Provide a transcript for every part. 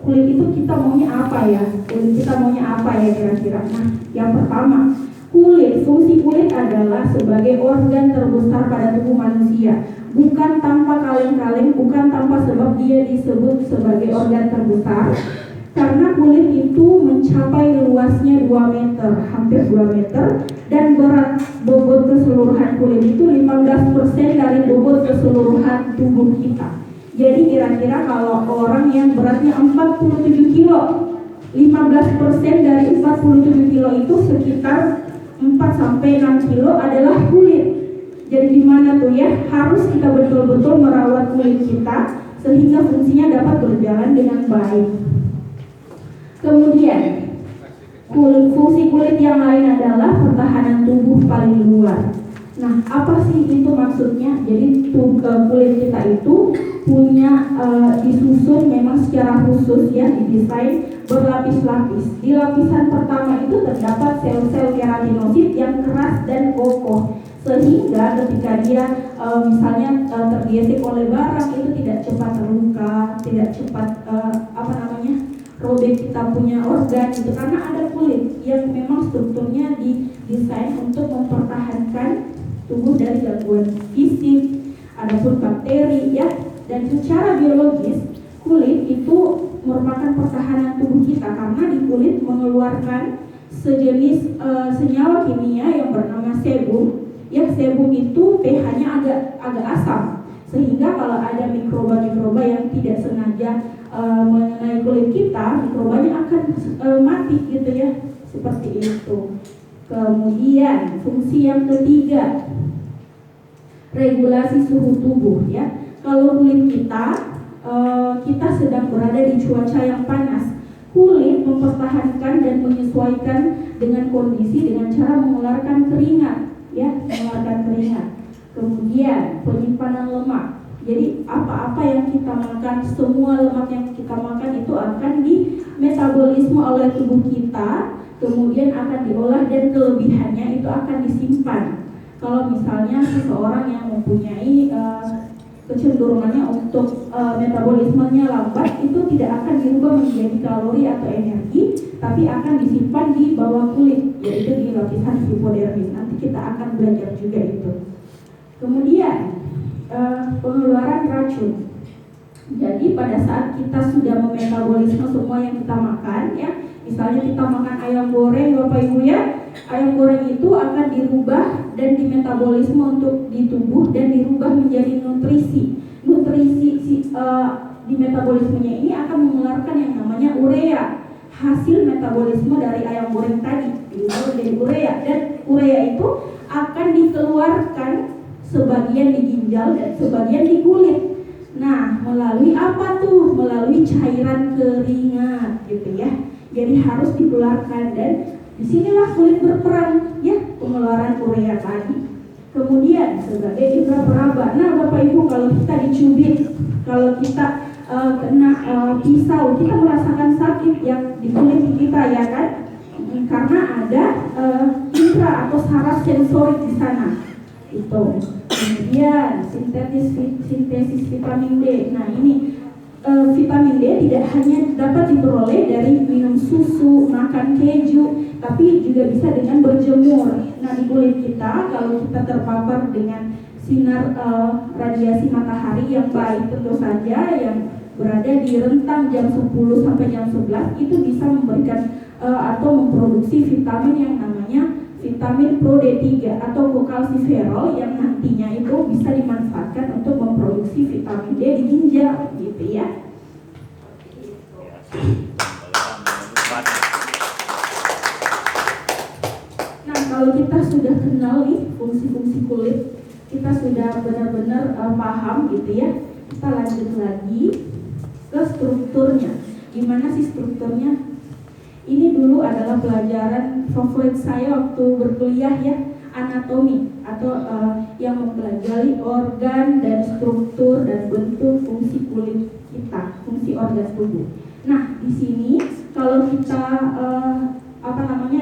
kulit itu kita maunya apa ya? Kulit kita maunya apa ya kira-kira? Nah, yang pertama, fungsi kulit adalah sebagai organ terbesar pada tubuh manusia. Bukan tanpa kaleng-kaleng, bukan tanpa sebab dia disebut sebagai organ terbesar. Karena kulit itu mencapai luasnya 2 meter, hampir 2 meter, dan berat bobot keseluruhan kulit itu 15% dari bobot keseluruhan tubuh kita. Jadi kira-kira kalau orang yang beratnya 47 kilo, 15% dari 47 kilo itu sekitar 4-6 kilo adalah kulit. Jadi gimana tuh ya, harus kita betul-betul merawat kulit kita sehingga fungsinya dapat berjalan dengan baik. Kemudian fungsi kulit yang lain adalah pertahanan tubuh paling luar. Nah, apa sih itu maksudnya? Jadi kulit kita itu punya disusun memang secara khusus ya, didesain berlapis-lapis. Di lapisan pertama itu terdapat sel-sel keratinosit yang keras dan kokoh, sehingga ketika dia misalnya tergesek oleh barang itu tidak cepat terluka, tidak cepat robek kita punya organ itu, karena ada kulit yang memang strukturnya didesain untuk mempertahankan tubuh dari gangguan fisik, adapun bakteri ya. Dan secara biologis kulit itu merupakan pertahanan tubuh kita karena di kulit mengeluarkan sejenis senyawa kimia yang bernama sebum. Ya, sebum itu pH-nya agak asam, sehingga kalau ada mikroba-mikroba yang tidak sengaja mengenai kulit kita, mikrobanya akan mati gitu ya, seperti itu. Kemudian fungsi yang ketiga, regulasi suhu tubuh ya. Kalau kulit kita sedang berada di cuaca yang panas, kulit mempertahankan dan menyesuaikan dengan kondisi dengan cara mengeluarkan keringat ya, mengeluarkan keringat. Kemudian penyimpanan lemak. Jadi apa-apa yang kita makan, semua lemak yang kita makan itu akan dimetabolisme oleh tubuh kita, kemudian akan diolah dan kelebihannya itu akan disimpan. Kalau misalnya seseorang yang mempunyai kecenderungannya untuk metabolismenya lambat, itu tidak akan dirubah menjadi kalori atau energi, tapi akan disimpan di bawah kulit, yaitu di lapisan hipodermis. Nanti kita akan belajar juga itu. Kemudian pengeluaran racun. Jadi pada saat kita sudah memetabolisme semua yang kita makan ya, misalnya kita makan ayam goreng Bapak Ibu ya, ayam goreng itu akan dirubah dan dimetabolisme untuk di tubuh dan dirubah menjadi nutrisi di metabolismenya ini akan mengeluarkan yang namanya urea. Hasil metabolisme dari ayam goreng tadi dirubah menjadi urea, dan urea itu akan dikeluarkan sebagian di ginjal dan sebagian di kulit. Nah, melalui apa tuh? Melalui cairan keringat gitu ya. Jadi harus dikeluarkan, dan disinilah kulit berperan ya, pengeluaran urea tadi. Kemudian sebagai indera peraba. Nah, Bapak Ibu, kalau kita dicubit, kalau kita kena pisau, kita merasakan sakit yang di kulit kita ya kan? Karena ada indera atau saraf sensorik di sana. Itu. Kemudian sintesis vitamin D. Nah, ini vitamin D tidak hanya dapat diperoleh dari minum susu, makan keju, tapi juga bisa dengan berjemur. Nah, di kulit kita kalau kita terpapar dengan sinar radiasi matahari yang baik, tentu saja yang berada di rentang jam 10 sampai jam 11 itu bisa memberikan atau memproduksi vitamin yang namanya vitamin Pro D3 atau kokalsiferol, yang nantinya itu bisa dimanfaatkan untuk memproduksi vitamin D di ginjal gitu ya. Nah, kalau kita sudah kenal nih fungsi-fungsi kulit, kita sudah benar-benar paham gitu ya, kita lanjut lagi ke strukturnya. Gimana sih strukturnya? Ini dulu adalah pelajaran favorit saya waktu berkuliah ya, anatomi atau yang mempelajari organ dan struktur dan bentuk fungsi kulit kita, fungsi organ tubuh. Nah, di sini kalau kita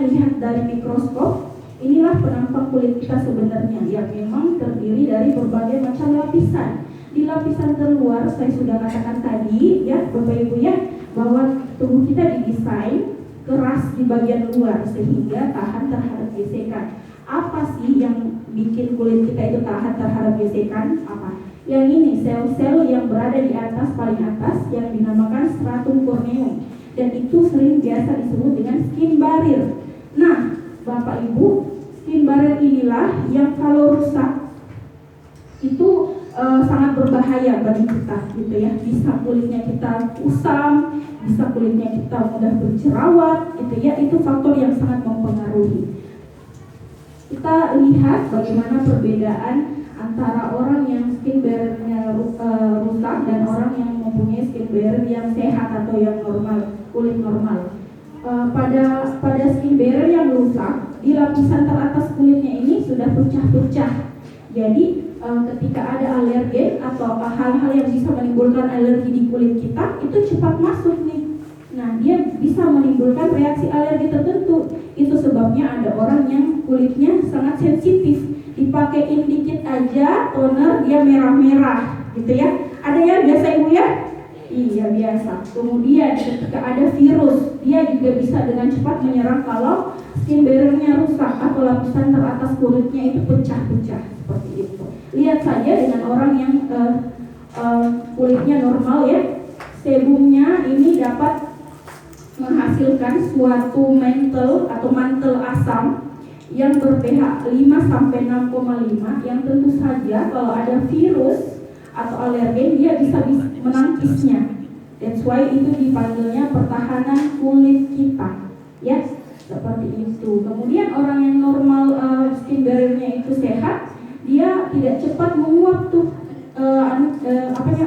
lihat dari mikroskop, inilah penampang kulit kita sebenarnya yang memang terdiri dari berbagai macam lapisan. Di lapisan terluar saya sudah katakan tadi ya Bapak Ibu ya, bahwa tubuh kita didesain keras di bagian luar sehingga tahan terhadap gesekan. Apa sih yang bikin kulit kita itu tahan terhadap gesekan? Apa? Yang ini sel-sel yang berada di atas, paling atas, yang dinamakan stratum corneum, dan itu sering biasa disebut dengan skin barrier. Nah, Bapak Ibu, skin barrier inilah yang kalau rusak itu sangat berbahaya bagi kita, gitu ya. Bisa kulitnya kita kusam, bisa kulitnya kita mudah berjerawat, gitu ya. Itu faktor yang sangat mempengaruhi. Kita lihat bagaimana perbedaan antara orang yang skin barrier-nya rusak dan orang yang mempunyai skin barrier yang sehat atau yang normal, kulit normal. Pada skin barrier yang rusak, di lapisan teratas kulitnya ini sudah pecah-pecah. Jadi ketika ada alergen atau hal-hal yang bisa menimbulkan alergi di kulit kita, itu cepat masuk nih. Nah, dia bisa menimbulkan reaksi alergi tertentu. Itu sebabnya ada orang yang kulitnya sangat sensitif, dipakein dikit aja toner dia merah-merah, gitu ya. Ada ya biasa Ibu ya? Iya biasa. Kemudian ketika ada virus, dia juga bisa dengan cepat menyerang kalau skin barrier-nya rusak atau lapisan teratas kulitnya itu pecah-pecah seperti itu. Lihat saja dengan orang yang kulitnya normal ya, sebumnya ini dapat menghasilkan suatu mantel atau mantel asam yang ber-pH 5 sampai 6,5 yang tentu saja kalau ada virus atau alergen dia bisa menangkisnya. That's why itu dipanggilnya pertahanan kulit kita, ya seperti itu. Kemudian orang yang normal skin barrier-nya itu sehat, dia tidak cepat menguap tuh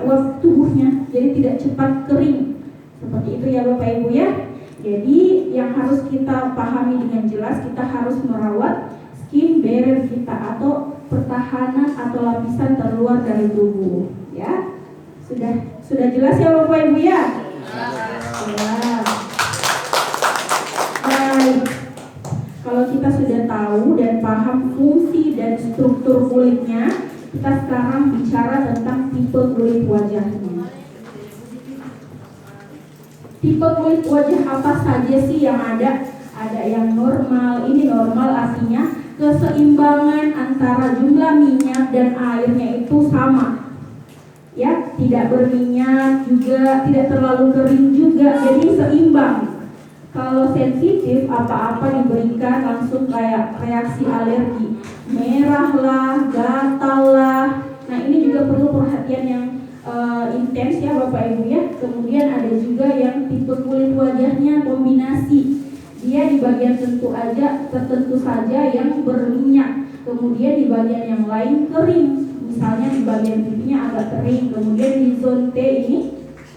uap tubuhnya, jadi tidak cepat kering. Seperti itu ya Bapak Ibu ya. Jadi yang harus kita pahami dengan jelas, kita harus merawat skin barrier kita atau pertahanan atau lapisan terluar dari tubuh, ya. Sudah jelas ya Bapak Ibu ya? Ya. Baik. Kalau kita sudah tahu dan paham fungsi dan struktur kulitnya, kita sekarang bicara tentang tipe kulit wajahnya. Tipe kulit wajah apa saja sih yang ada? Ada yang normal. Ini normal artinya keseimbangan antara jumlah minyak dan airnya itu sama. Ya, tidak berminyak juga, tidak terlalu kering juga, jadi seimbang. Kalau sensitif, apa-apa diberikan langsung kayak reaksi alergi, merah lah, gatal lah. Nah ini juga perlu perhatian yang intens ya Bapak Ibu ya. Kemudian ada juga yang tipe kulit wajahnya kombinasi. Dia di bagian tertentu saja yang berminyak, kemudian di bagian yang lain kering. Misalnya di bagian pipinya agak kering, kemudian di zone T ini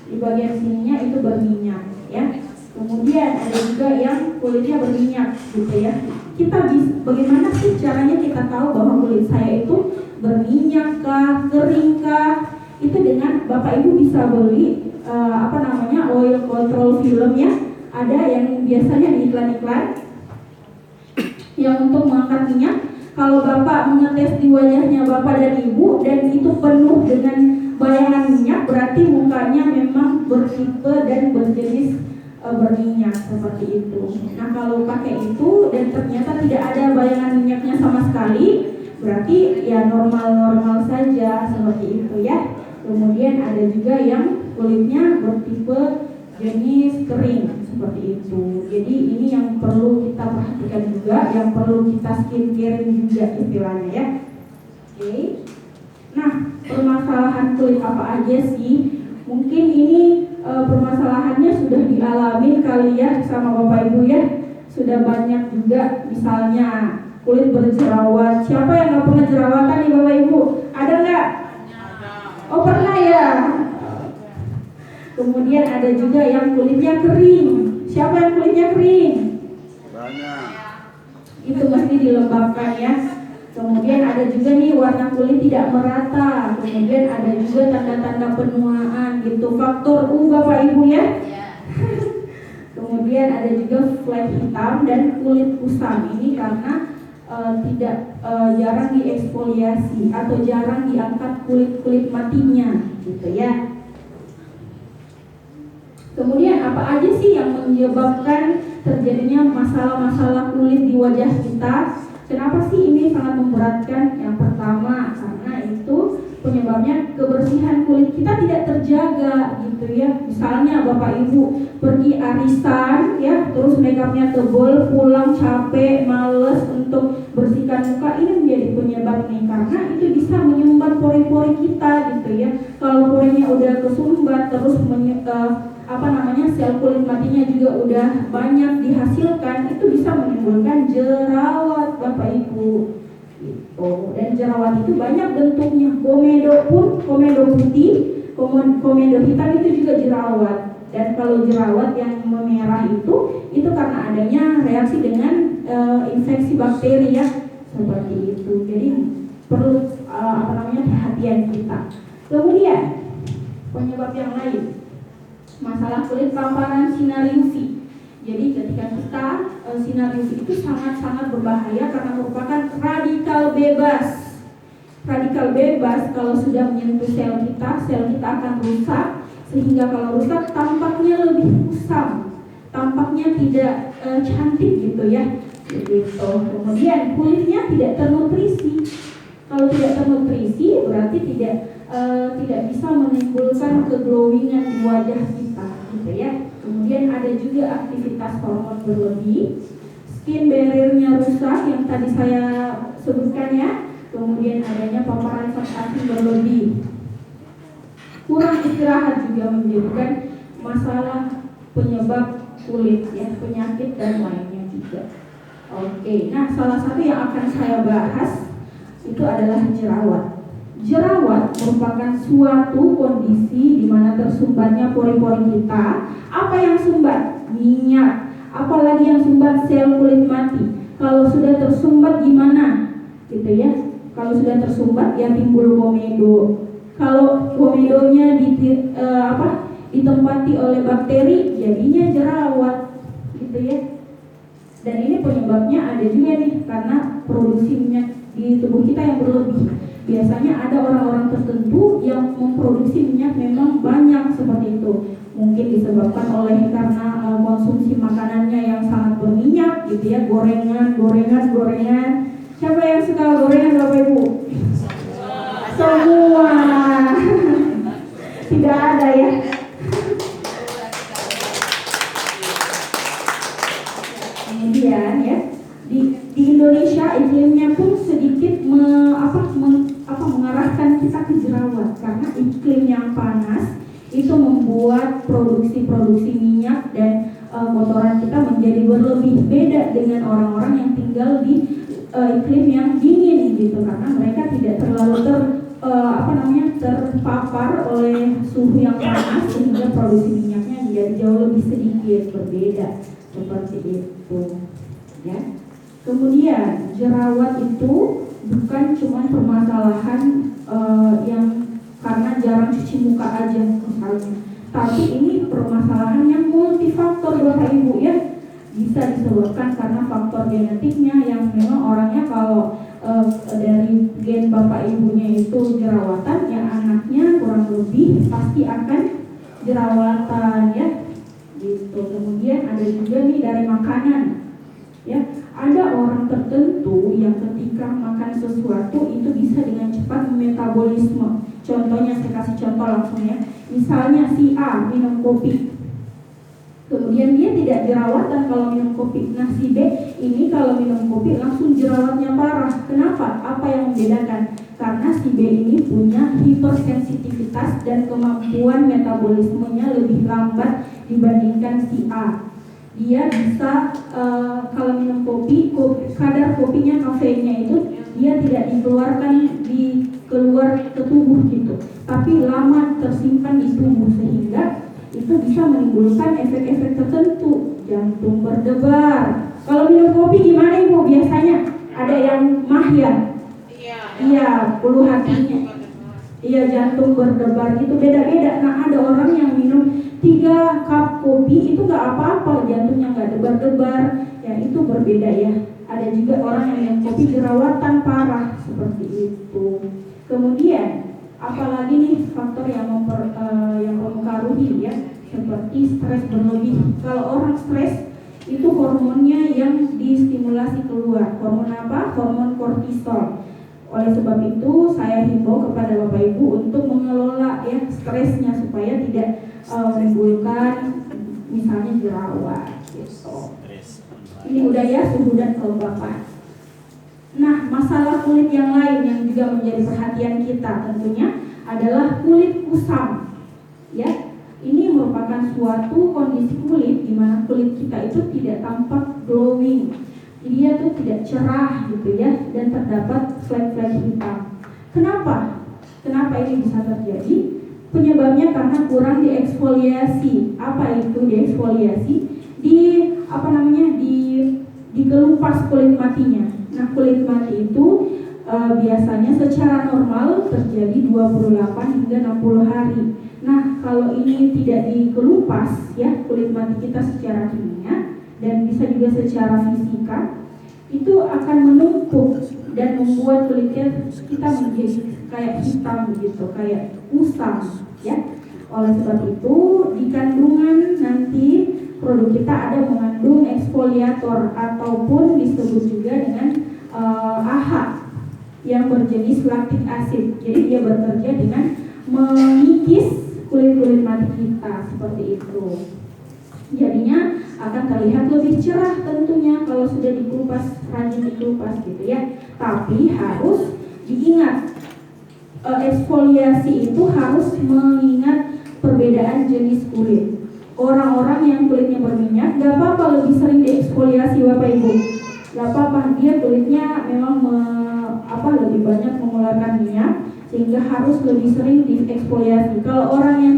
di bagian sininya itu berminyak ya. Kemudian ada juga yang kulitnya berminyak gitu ya. Kita bagaimana sih caranya kita tahu bahwa kulit saya itu berminyak kah, kering kah? Itu dengan Bapak Ibu bisa beli oil control film ya. Ada yang biasanya di iklan-iklan yang untuk mengangkat minyak. Kalau Bapak mengetes di wajahnya Bapak dan Ibu dan itu penuh dengan bayangan minyak, berarti mukanya memang bertipe dan berjenis berminyak seperti itu. Nah kalau pakai itu dan ternyata tidak ada bayangan minyaknya sama sekali, berarti ya normal-normal saja seperti itu ya. Kemudian ada juga yang kulitnya bertipe jenis kering seperti itu. Jadi ini yang perlu kita perhatikan juga, yang perlu kita skincare juga istilahnya ya. Oke. Nah permasalahan kulit apa aja sih? Mungkin ini permasalahannya sudah dialami kali ya sama Bapak Ibu ya. Sudah banyak juga misalnya kulit berjerawat. Siapa yang nggak pernah jerawatan nih Bapak Ibu? Ada nggak? Oh pernah ya. Kemudian ada juga yang kulitnya kering. Siapa yang kulitnya kering? Banyak. Itu mesti dilembabkan ya. Kemudian ada juga nih warna kulit tidak merata. Kemudian ada juga tanda-tanda penuaan gitu. Faktor U Bapak Ibu ya. Kemudian ada juga flek hitam dan kulit kusam. Ini karena jarang dieksfoliasi atau jarang diangkat kulit-kulit matinya gitu ya. Kemudian apa aja sih yang menyebabkan terjadinya masalah-masalah kulit di wajah kita? Kenapa sih ini sangat memberatkan? Yang pertama, karena itu penyebabnya kebersihan kulit kita tidak terjaga gitu ya. Misalnya Bapak Ibu pergi arisan ya, terus makeupnya tebal, pulang capek, males untuk bersihkan muka, ini menjadi penyebab nih, karena itu bisa menyumbat pori-pori kita gitu ya. Kalau porinya udah kesumbat, terus sel kulit matinya juga udah banyak dihasilkan, itu bisa menimbulkan jerawat Bapak Ibu gitu. Dan jerawat itu banyak bentuknya, komedo putih, komedo hitam itu juga jerawat. Dan kalau jerawat yang memerah itu karena adanya reaksi dengan infeksi bakteri ya, seperti itu. Jadi perlu perhatian kita. Kemudian penyebab yang lain, masalah kulit paparan sinar UV. Jadi ketika kita sinar UV itu sangat-sangat berbahaya karena merupakan radikal bebas. Radikal bebas kalau sudah menyentuh sel kita akan rusak, sehingga kalau rusak tampaknya lebih kusam, tampaknya tidak cantik gitu ya. Begitu. Kemudian kulitnya tidak ternutrisi. Kalau tidak ternutrisi berarti tidak bisa menimbulkan keglowingan di wajah kita gitu ya. Kemudian ada juga aktivitas hormon berlebih, skin barrier-nya rusak yang tadi saya sebutkan ya. Kemudian adanya paparan vaksin berlebih, kurang istirahat juga menyebabkan masalah penyebab kulit ya, penyakit dan lainnya juga. Oke, nah salah satu yang akan saya bahas itu adalah jerawat. Jerawat merupakan suatu kondisi di mana tersumbatnya pori-pori kita. Apa yang sumbat? Minyak. Apalagi yang sumbat? Sel kulit mati. Kalau sudah tersumbat gimana? Gitu ya. Kalau sudah tersumbat ya timbul komedo. Kalau komedonya ditempati oleh bakteri, jadinya jerawat. Gitu ya. Dan ini penyebabnya ada juga nih, karena produksi minyak di tubuh kita yang berlebih. Biasanya ada orang-orang tertentu yang memproduksi minyak memang banyak seperti itu. Mungkin disebabkan oleh karena konsumsi makanannya yang sangat berminyak gitu ya, gorengan. Siapa yang suka gorengan Bapak Ibu? Semua. Tidak ada ya. Kemudian ya, di Indonesia iklimnya pun sedikit mengarahkan kita ke jerawat, karena iklim yang panas itu membuat produksi minyak dan kotoran kita menjadi berlebih. Beda dengan orang-orang yang tinggal di iklim yang dingin gitu, karena mereka tidak terlalu terpapar oleh suhu yang panas, sehingga produksi minyaknya menjadi jauh lebih sedikit, berbeda seperti itu ya. Kemudian jerawat itu bukan cuma permasalahan yang karena jarang cuci muka aja misalnya, tapi ini permasalahan yang multifaktor Bapak Ibu ya. Bisa disebabkan karena faktor genetiknya, yang memang orangnya kalau dari gen Bapak Ibunya itu jerawatan, ya anaknya kurang lebih pasti akan jerawatan ya gitu. Kemudian ada juga nih dari makanan ya. Ada orang tertentu yang ketika makan sesuatu itu bisa dengan cepat metabolisme. Contohnya, saya kasih contoh langsung ya. Misalnya si A minum kopi, kemudian dia tidak jerawatan kalau minum kopi. Nah si B ini kalau minum kopi langsung jerawatnya parah. Kenapa? Apa yang membedakan? Karena si B ini punya hipersensitivitas dan kemampuan metabolismenya lebih lambat dibandingkan si A. Dia bisa kalau minum kopi, kadar kopinya, kafeinnya itu dia tidak dikeluarkan keluar ke tubuh gitu, tapi lama tersimpan di tubuh, sehingga itu bisa menimbulkan efek-efek tertentu, jantung berdebar. Kalau minum kopi gimana Ibu biasanya? Ada yang mah ya? Iya, ulu hatinya. Iya, jantung berdebar itu beda-beda. Nah ada orang yang minum 3 cup kopi itu nggak apa-apa, jantungnya nggak debar-debar, ya itu berbeda ya. Ada juga orang yang minum kopi jerawatan parah seperti itu. Kemudian apalagi nih faktor yang mempengaruhi ya, seperti stres berlebih. Kalau orang stres itu hormonnya yang distimulasi keluar. Hormon apa? Hormon kortisol. Oleh sebab itu saya himbau kepada Bapak Ibu untuk mengelola ya stresnya supaya tidak menimbulkan misalnya jerawat gitu. Ini udah ya suhu dan kelembapan. Nah, masalah kulit yang lain yang juga menjadi perhatian kita tentunya adalah kulit kusam. Ya, ini merupakan suatu kondisi kulit di mana kulit kita itu tidak tampak glowing. Dia tuh tidak cerah gitu ya, dan terdapat flek-flek hitam. Kenapa? Kenapa ini bisa terjadi? Penyebabnya karena kurang dieksfoliasi. Apa itu dieksfoliasi? Dikelupas kulit matinya. Nah, kulit mati itu biasanya secara normal terjadi 28 hingga 60 hari. Nah, kalau ini tidak dikelupas ya kulit mati kita secara kimia dan bisa juga secara fisika, itu akan menumpuk dan membuat kulit kita menjadi kayak hitam gitu, kayak kusam ya. Oleh sebab itu di kandungan nanti produk kita ada mengandung eksfoliator ataupun disebut juga dengan AHA yang berjenis lactic acid. Jadi dia bekerja dengan mengikis kulit-kulit mati kita seperti itu. Jadinya akan terlihat lebih cerah tentunya kalau sudah dikelupas, rajin dikelupas gitu ya. Tapi harus diingat eksfoliasi itu harus mengingat perbedaan jenis kulit. Orang-orang yang kulitnya berminyak gak apa-apa lebih sering dieksfoliasi Bapak Ibu. Gak apa-apa, dia kulitnya memang lebih banyak mengeluarkan minyak sehingga harus lebih sering dieksfoliasi. Kalau orang yang